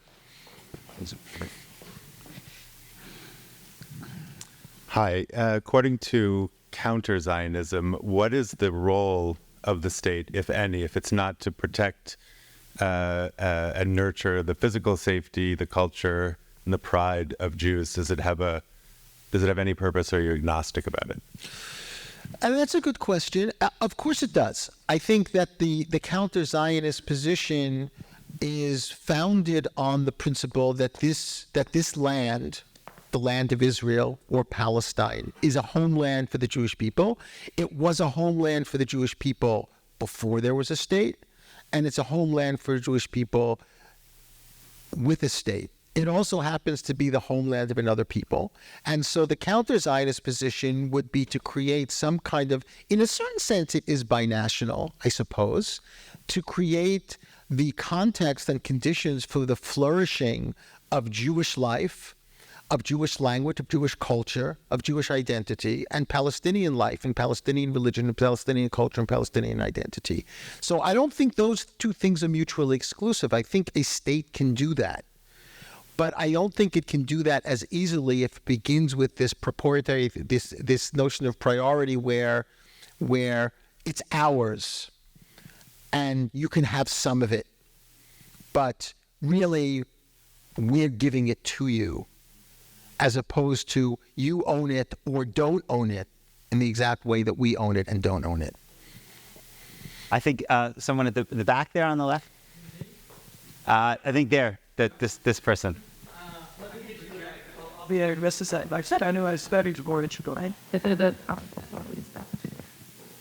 Hi. According to counter-Zionism, what is the role of the state, if any, if it's not to protect and nurture the physical safety, the culture, and the pride of Jews? Does it have any purpose, or are you agnostic about it? And that's a good question. Of course it does. I think that the counter-Zionist position is founded on the principle that this land, the land of Israel or Palestine, is a homeland for the Jewish people. It was a homeland for the Jewish people before there was a state, and it's a homeland for Jewish people with a state. It also happens to be the homeland of another people. And so the counter-Zionist position would be to create some kind of, in a certain sense, it is binational, I suppose, to create the context and conditions for the flourishing of Jewish life, of Jewish language, of Jewish culture, of Jewish identity, and Palestinian life, and Palestinian religion, and Palestinian culture, and Palestinian identity. So I don't think those two things are mutually exclusive. I think a state can do that. But I don't think it can do that as easily if it begins with this proprietary, this notion of priority where it's ours and you can have some of it, but really we're giving it to you, as opposed to you own it or don't own it in the exact way that we own it and don't own it. I think someone at the back there on the left. I think there. This person. I'll be a Mrs. Like I said, I knew I studied more than you go ahead.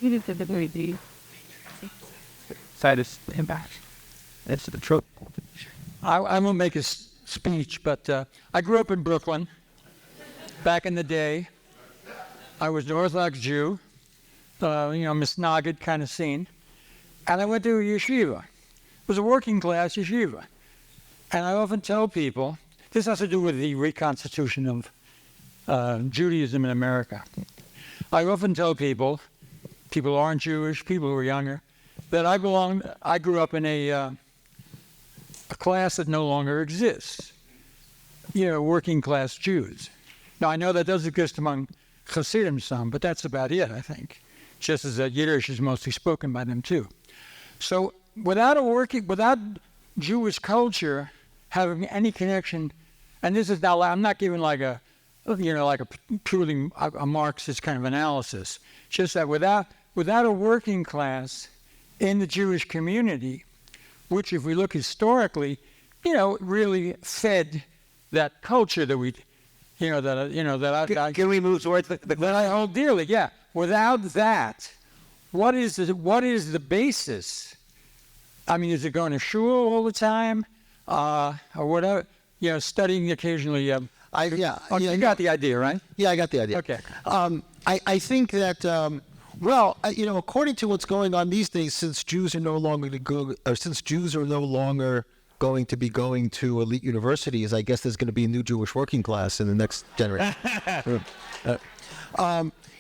You did the very deep. Side is impact. That's the truth. I won't make a speech, but I grew up in Brooklyn. Back in the day, I was an Orthodox Jew, misnagid kind of scene, and I went to a yeshiva. It was a working class yeshiva. And I often tell people, this has to do with the reconstitution of Judaism in America. I often tell people who aren't Jewish, people who are younger, that I grew up in a class that no longer exists. Working class Jews. Now I know that does exist among Hasidim some, but that's about it, I think. Just as Yiddish is mostly spoken by them too. So without Jewish culture having any connection, and this is now, I'm not giving like a purely a Marxist kind of analysis, just that without a working class in the Jewish community, which if we look historically, really fed that culture that we, Can we move towards that I hold dearly, yeah. Without that, what is the basis? I mean, is it going to shul all the time? Or whatever, studying occasionally. You got the idea, right? Yeah, I got the idea. Okay. I think that Well, according to what's going on these days, since Jews are no longer going to be going to elite universities, I guess there's going to be a new Jewish working class in the next generation.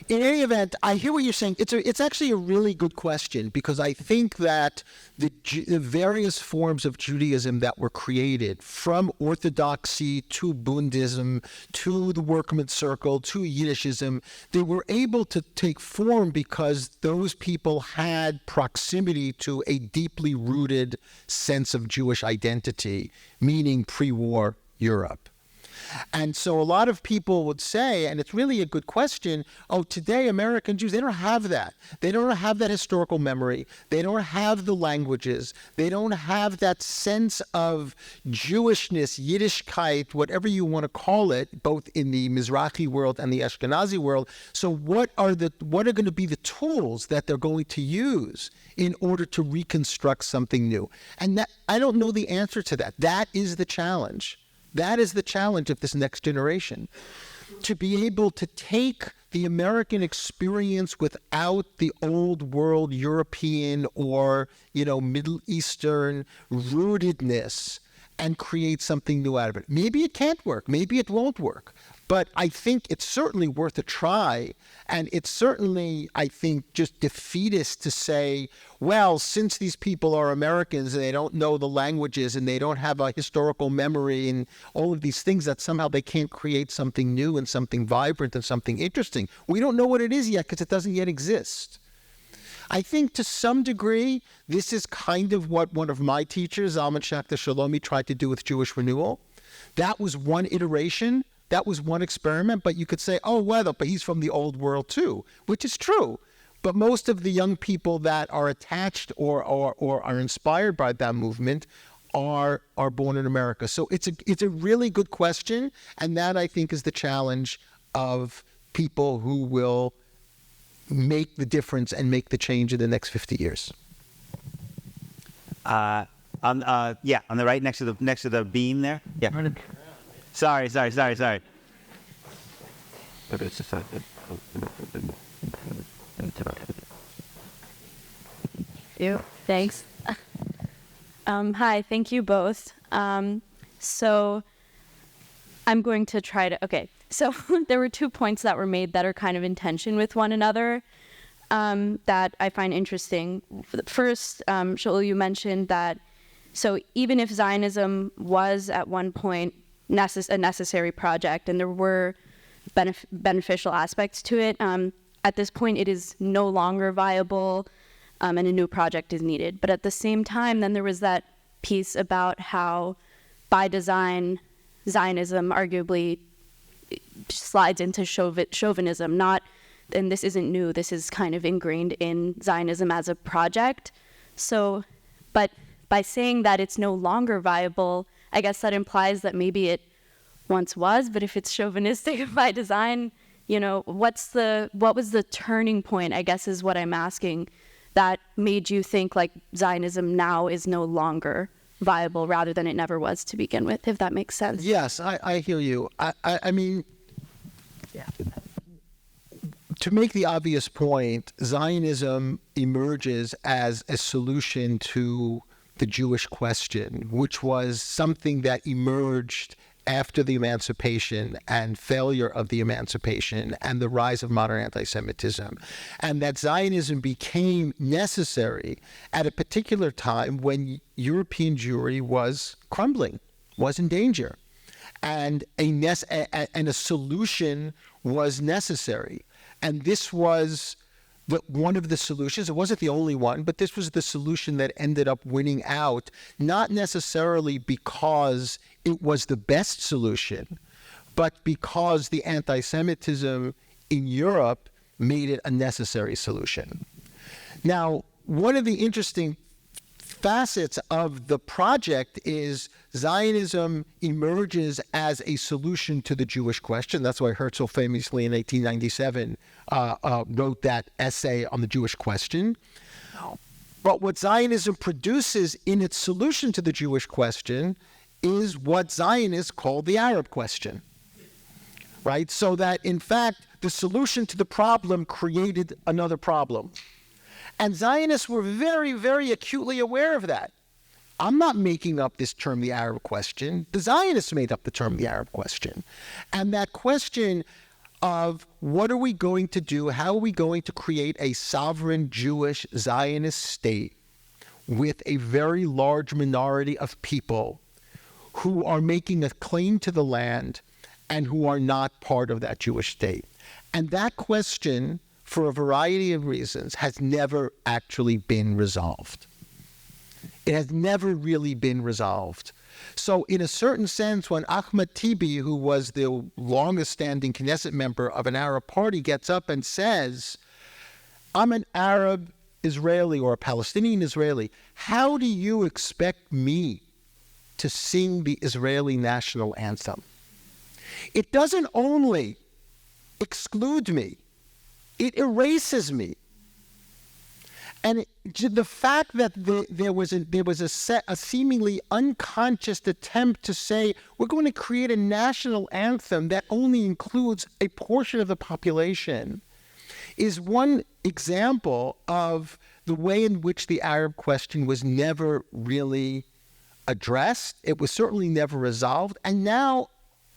In any event, I hear what you're saying. It's actually a really good question, because I think that the various forms of Judaism that were created, from Orthodoxy to Bundism to the Workman's Circle to Yiddishism, they were able to take form because those people had proximity to a deeply rooted sense of Jewish identity, meaning pre-war Europe. And so a lot of people would say, and it's really a good question, today American Jews, they don't have that. They don't have that historical memory. They don't have the languages. They don't have that sense of Jewishness, Yiddishkeit, whatever you want to call it, both in the Mizrahi world and the Ashkenazi world. So what are going to be the tools that they're going to use in order to reconstruct something new? And that, I don't know the answer to that. That is the challenge. That is the challenge of this next generation, to be able to take the American experience without the old world European or, Middle Eastern rootedness and create something new out of it. Maybe it can't work. Maybe it won't work. But I think it's certainly worth a try. And it's certainly, I think, just defeatist to say, well, since these people are Americans and they don't know the languages and they don't have a historical memory and all of these things, that somehow they can't create something new and something vibrant and something interesting. We don't know what it is yet because it doesn't yet exist. I think to some degree, this is kind of what one of my teachers, Zalman Schachter Shalomi, tried to do with Jewish renewal. That was one iteration. That was one experiment, but you could say, but he's from the old world too, which is true. But most of the young people that are attached or are inspired by that movement are born in America. So it's a really good question, and that, I think, is the challenge of people who will make the difference and make the change in the next 50 years. On the right, next to the beam there. Yeah. Sorry. Thanks. Hi, thank you both. So I'm going to try to, so there were 2 points that were made that are kind of in tension with one another that I find interesting. First, Shaul, you mentioned that, so even if Zionism was at one point a necessary project and there were beneficial aspects to it, at this point it is no longer viable and a new project is needed. But at the same time, then there was that piece about how by design Zionism arguably slides into chauvinism, and this isn't new, this is kind of ingrained in Zionism as a project. So, but by saying that it's no longer viable, I guess that implies that maybe it once was, but if it's chauvinistic by design, what was the turning point, I guess is what I'm asking, that made you think like Zionism now is no longer viable rather than it never was to begin with, if that makes sense? Yes, I hear you. I mean, to make the obvious point, Zionism emerges as a solution to the Jewish question, which was something that emerged after the emancipation and failure of the emancipation and the rise of modern anti-Semitism. And that Zionism became necessary at a particular time when European Jewry was crumbling, was in danger. And a solution was necessary. And this was one of the solutions. It wasn't the only one, but this was the solution that ended up winning out, not necessarily because it was the best solution, but because the anti-Semitism in Europe made it a necessary solution. Now, one of the interesting facets of the project is Zionism emerges as a solution to the Jewish question. That's why Herzl famously in 1897 wrote that essay on the Jewish question. But what Zionism produces in its solution to the Jewish question is what Zionists call the Arab question, right? So that, in fact, the solution to the problem created another problem. And Zionists were very, very acutely aware of that. I'm not making up this term, the Arab question. The Zionists made up the term, the Arab question. And that question of what are we going to do, how are we going to create a sovereign Jewish Zionist state with a very large minority of people who are making a claim to the land and who are not part of that Jewish state. And that question, for a variety of reasons, has never actually been resolved. It has never really been resolved. So in a certain sense, when Ahmed Tibi, who was the longest-standing Knesset member of an Arab party, gets up and says, I'm an Arab Israeli or a Palestinian Israeli, how do you expect me to sing the Israeli national anthem? It doesn't only exclude me, it erases me. And the fact that there was a seemingly unconscious attempt to say, we're going to create a national anthem that only includes a portion of the population, is one example of the way in which the Arab question was never really addressed. It was certainly never resolved. And now,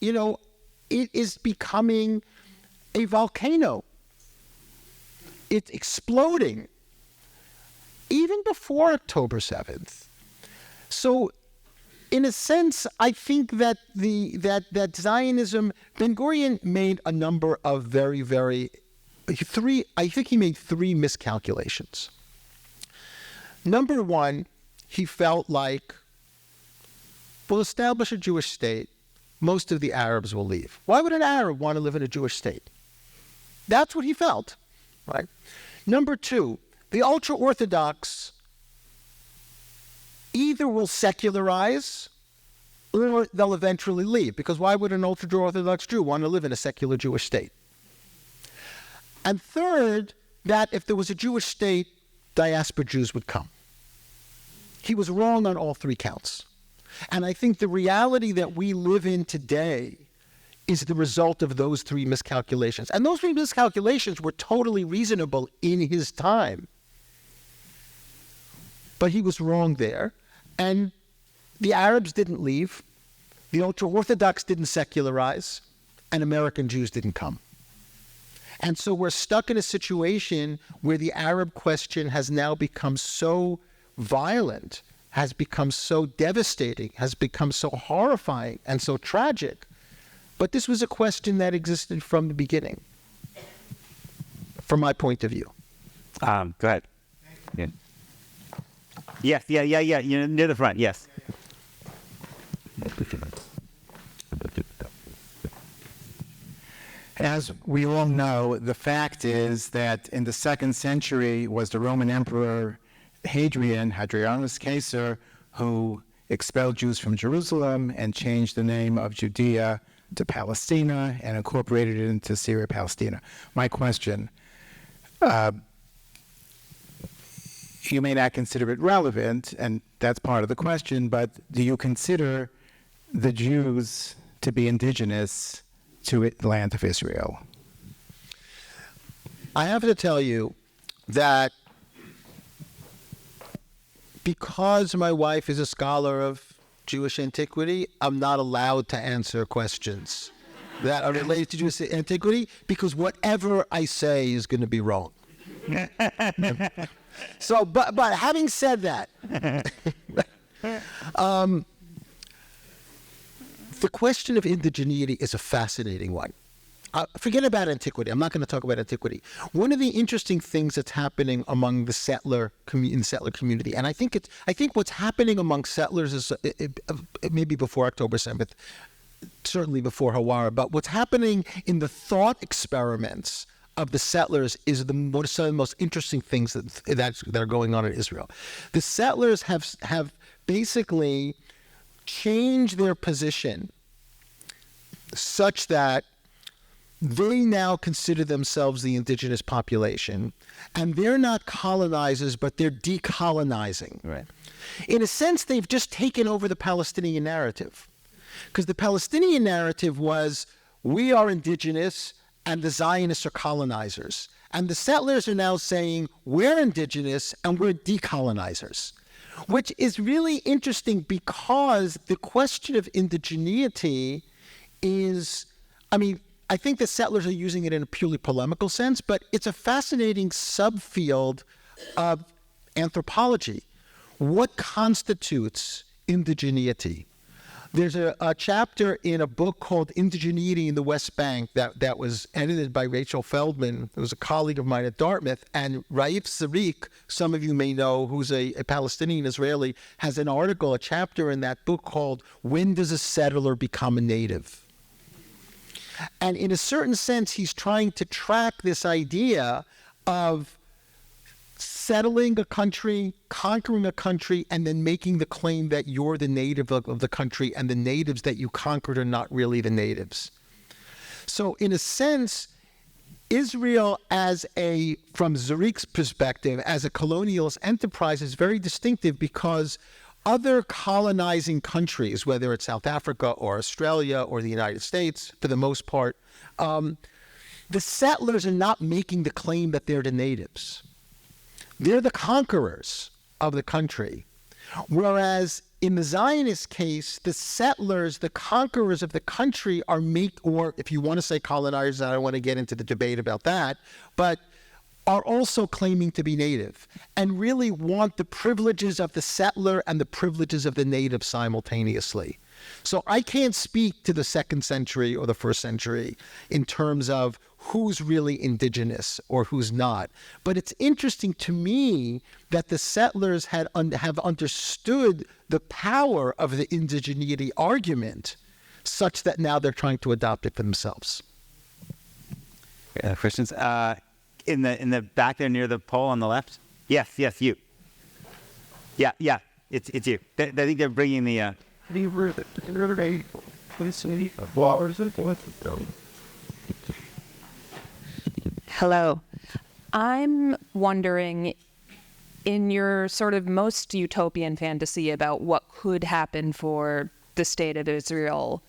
it is becoming a volcano. It's exploding. Even before October 7th. So, in a sense, I think that that Zionism, Ben-Gurion made a number of I think he made three miscalculations. Number one, he felt like, we'll establish a Jewish state, most of the Arabs will leave. Why would an Arab want to live in a Jewish state? That's what he felt, right? Number two, the ultra-Orthodox either will secularize or they'll eventually leave, because why would an ultra-Orthodox Jew want to live in a secular Jewish state? And third, that if there was a Jewish state, diaspora Jews would come. He was wrong on all three counts. And I think the reality that we live in today is the result of those three miscalculations. And those three miscalculations were totally reasonable in his time. But he was wrong there. And the Arabs didn't leave, the ultra-Orthodox didn't secularize, and American Jews didn't come. And so we're stuck in a situation where the Arab question has now become so violent, has become so devastating, has become so horrifying and so tragic. But this was a question that existed from the beginning, from my point of view. Go ahead. Yeah. Yes, yeah. Near the front, yes. As we all know, the fact is that in the 2nd century was the Roman Emperor Hadrianus Caesar, who expelled Jews from Jerusalem and changed the name of Judea to Palestina and incorporated it into Syria, Palestina. My question, you may not consider it relevant, and that's part of the question, but do you consider the Jews to be indigenous to the land of Israel? I have to tell you that because my wife is a scholar of Jewish antiquity, I'm not allowed to answer questions that are related to Jewish antiquity, because whatever I say is going to be wrong. So, but having said that, the question of indigeneity is a fascinating one. Forget about antiquity. I'm not going to talk about antiquity. One of the interesting things that's happening among the settler community, and I think what's happening among settlers is maybe before October 7th, certainly before Hawara, but what's happening in the thought experiments of the settlers is some of the most interesting things that are going on in Israel. The settlers have basically changed their position such that they now consider themselves the indigenous population, and they're not colonizers, but they're decolonizing. Right. In a sense, they've just taken over the Palestinian narrative, because the Palestinian narrative was, we are indigenous, and the Zionists are colonizers. And the settlers are now saying, we're indigenous and we're decolonizers, which is really interesting because the question of indigeneity is, I think the settlers are using it in a purely polemical sense, but it's a fascinating subfield of anthropology. What constitutes indigeneity? There's a chapter in a book called Indigeneity in the West Bank that was edited by Rachel Feldman, who was a colleague of mine at Dartmouth. And Raif Sarik, some of you may know, who's a Palestinian Israeli, has an article, a chapter in that book called When Does a Settler Become a Native? And in a certain sense, he's trying to track this idea of settling a country, conquering a country, and then making the claim that you're the native of the country and the natives that you conquered are not really the natives. So in a sense, Israel from Zarik's perspective, as a colonialist enterprise is very distinctive because other colonizing countries, whether it's South Africa or Australia or the United States, for the most part, the settlers are not making the claim that they're the natives. They're the conquerors of the country. Whereas in the Zionist case, the settlers, the conquerors of the country or if you want to say colonizers, I don't want to get into the debate about that, but are also claiming to be native and really want the privileges of the settler and the privileges of the native simultaneously. So I can't speak to the 2nd century or the 1st century in terms of who's really indigenous or who's not. But it's interesting to me that the settlers have understood the power of the indigeneity argument such that now they're trying to adopt it for themselves. Questions? In the back there near the pole on the left? Yes, you. Yeah, it's you. I think they're bringing the... Hello. I'm wondering, in your sort of most utopian fantasy about what could happen for the state of Israel,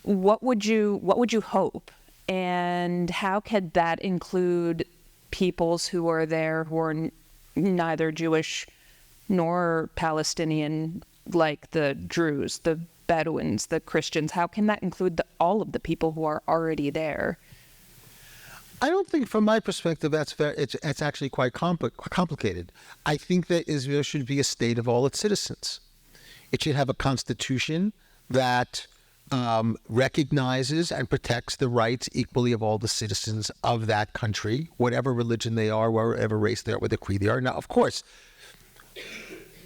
what would you hope? And how could that include peoples who are there who are neither Jewish nor Palestinian, like the Druze, the Bedouins, the Christians? How can that include all of the people who are already there? I don't think, from my perspective, it's actually quite complicated. I think that Israel should be a state of all its citizens. It should have a constitution that recognizes and protects the rights equally of all the citizens of that country, whatever religion they are, whatever race they are, whatever creed they are. Now, of course,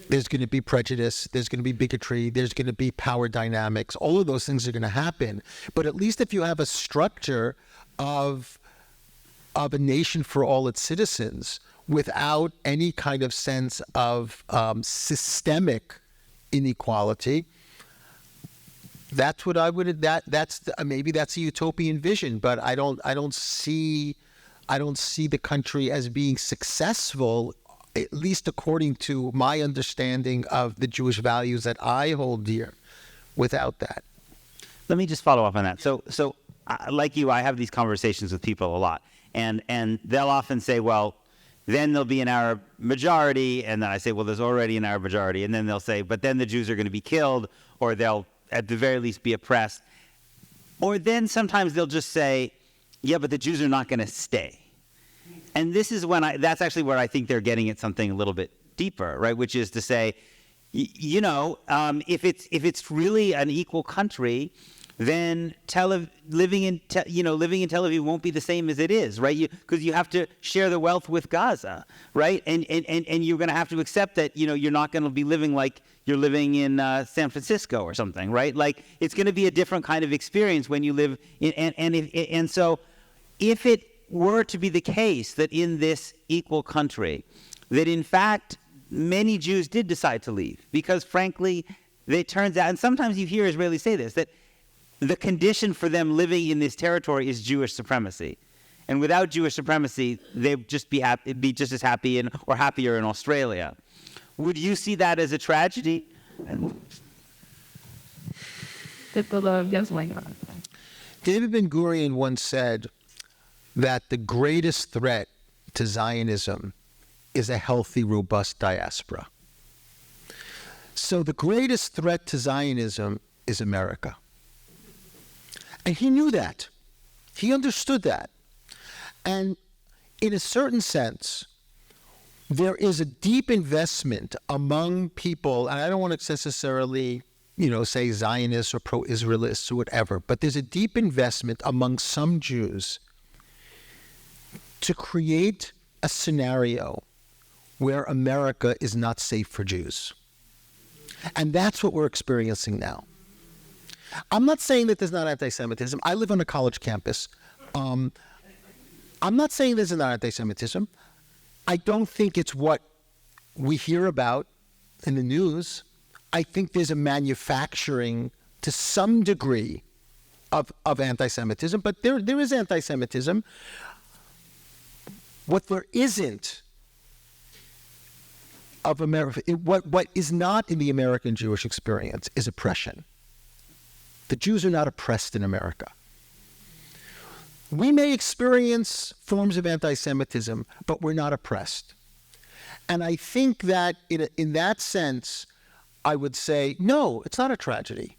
there's going to be prejudice, there's going to be bigotry, there's going to be power dynamics. All of those things are going to happen. But at least if you have a structure of a nation for all its citizens without any kind of sense of systemic inequality, that's what I would. Maybe that's a utopian vision, but I don't see the country as being successful, at least according to my understanding of the Jewish values that I hold dear, without that. Let me just follow up on that. So like you, I have these conversations with people a lot, and they'll often say, well, then there'll be an Arab majority, and then I say, well, there's already an Arab majority, and then they'll say, but then the Jews are going to be killed, or they'll at the very least be oppressed. Or then sometimes they'll just say, yeah, but the Jews are not going to stay. And this is that's actually where I think they're getting at something a little bit deeper, right? Which is to say, if it's really an equal country, then living in Tel Aviv won't be the same as it is, right? Because you have to share the wealth with Gaza, right? And you're going to have to accept that you're not going to be living like you're living in San Francisco or something, right? Like it's going to be a different kind of experience when you live in. And so, if it were to be the case that in this equal country, that in fact many Jews did decide to leave because, frankly, it turns out, and sometimes you hear Israelis say this, that the condition for them living in this territory is Jewish supremacy. And without Jewish supremacy, they'd just be just as happy or happier in Australia. Would you see that as a tragedy? David Ben-Gurion once said that the greatest threat to Zionism is a healthy, robust diaspora. So the greatest threat to Zionism is America. And he knew that. He understood that. And in a certain sense, there is a deep investment among people, and I don't want to necessarily, say Zionists or pro-Israelists or whatever, but there's a deep investment among some Jews to create a scenario where America is not safe for Jews. And that's what we're experiencing now. I'm not saying that there's not anti-Semitism. I live on a college campus. I'm not saying there's not anti-Semitism. I don't think it's what we hear about in the news. I think there's a manufacturing to some degree of anti-Semitism, but there is anti-Semitism. What there isn't of America, what is not in the American Jewish experience is oppression. The Jews are not oppressed in America. We may experience forms of anti-Semitism, but we're not oppressed. And I think that in that sense, I would say, no, it's not a tragedy.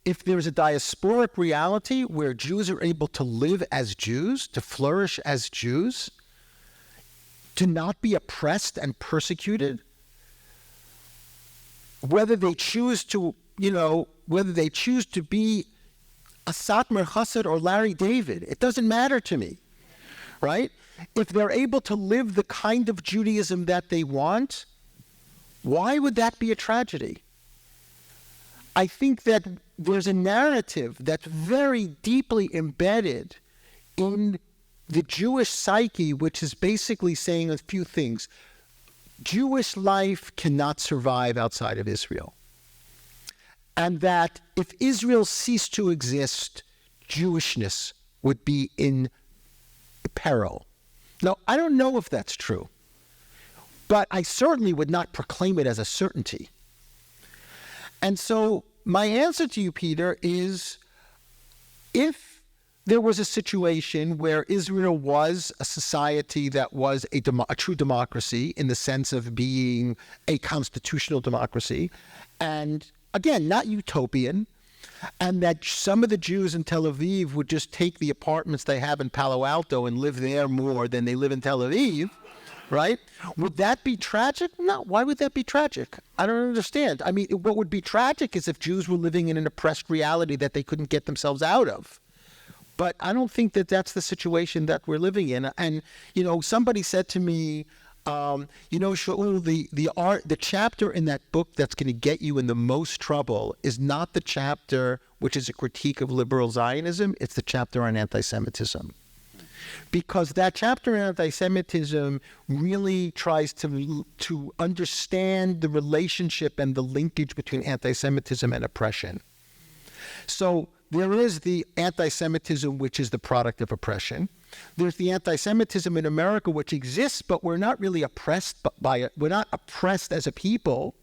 If there's a diasporic reality where Jews are able to live as Jews, to flourish as Jews, to not be oppressed and persecuted, whether they choose to be a Satmar Chassid or Larry David, it doesn't matter to me, right? If they're able to live the kind of Judaism that they want, why would that be a tragedy? I think that there's a narrative that's very deeply embedded in the Jewish psyche, which is basically saying a few things. Jewish life cannot survive outside of Israel. And that if Israel ceased to exist, Jewishness would be in peril. Now, I don't know if that's true, but I certainly would not proclaim it as a certainty. And so my answer to you, Peter, is if there was a situation where Israel was a society that was a true democracy in the sense of being a constitutional democracy, and again, not utopian, and that some of the Jews in Tel Aviv would just take the apartments they have in Palo Alto and live there more than they live in Tel Aviv, right? Would that be tragic? No. Why would that be tragic? I don't understand. I mean, what would be tragic is if Jews were living in an oppressed reality that they couldn't get themselves out of. But I don't think that that's the situation that we're living in. And, somebody said to me, Shaul, the chapter in that book that's going to get you in the most trouble is not the chapter which is a critique of liberal Zionism, it's the chapter on anti-Semitism. Because that chapter on anti-Semitism really tries to understand the relationship and the linkage between anti-Semitism and oppression. So there is the anti-Semitism which is the product of oppression. There's the anti-Semitism in America which exists, but we're not really oppressed by it. We're not oppressed as a people.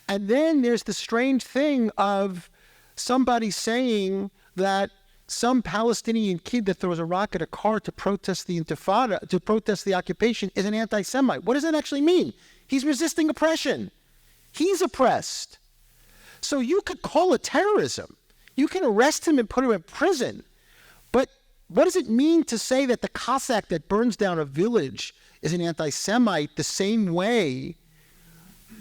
And then there's the strange thing of somebody saying that some Palestinian kid that throws a rock at a car to protest the Intifada, to protest the occupation, is an anti-Semite. What does that actually mean? He's resisting oppression. He's oppressed. So you could call it terrorism. You can arrest him and put him in prison. But what does it mean to say that the Cossack that burns down a village is an anti-Semite the same way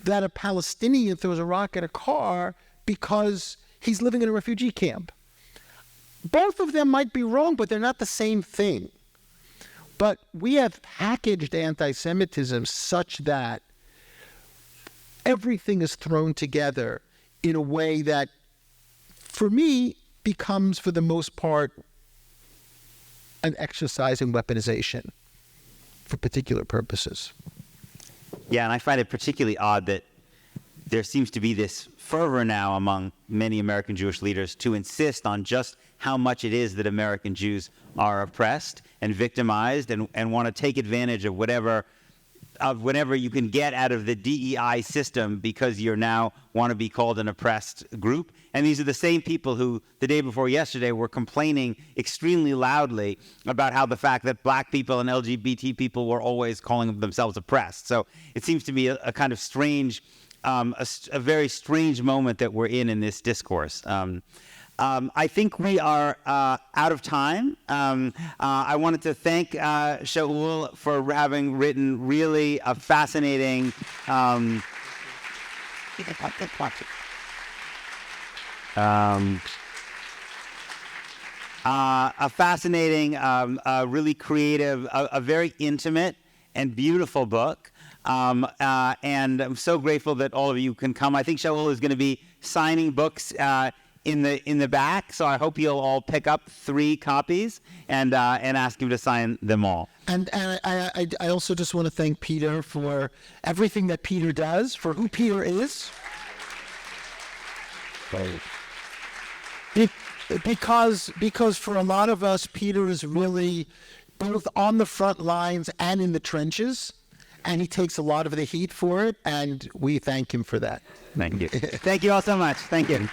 that a Palestinian throws a rock at a car because he's living in a refugee camp? Both of them might be wrong, but they're not the same thing. But we have packaged anti-Semitism such that everything is thrown together in a way that, for me, becomes, for the most part, an exercise in weaponization for particular purposes. Yeah, and I find it particularly odd that there seems to be this fervor now among many American Jewish leaders to insist on just how much it is that American Jews are oppressed and victimized and want to take advantage of whatever whatever you can get out of the DEI system because you're now want to be called an oppressed group. And these are the same people who the day before yesterday were complaining extremely loudly about how the fact that black people and LGBT people were always calling themselves oppressed. So it seems to be a kind of strange, a very strange moment that we're in this discourse. I think we are out of time. I wanted to thank Shaul for having written really a fascinating really creative, a very intimate and beautiful book. And I'm so grateful that all of you can come. I think Shaul is going to be signing books in the back, so I hope you'll all pick up 3 copies and ask him to sign them all. And I also just want to thank Peter for everything that Peter does, for who Peter is. Because for a lot of us, Peter is really both on the front lines and in the trenches, and he takes a lot of the heat for it, and we thank him for that. Thank you. Thank you all so much. Thank you.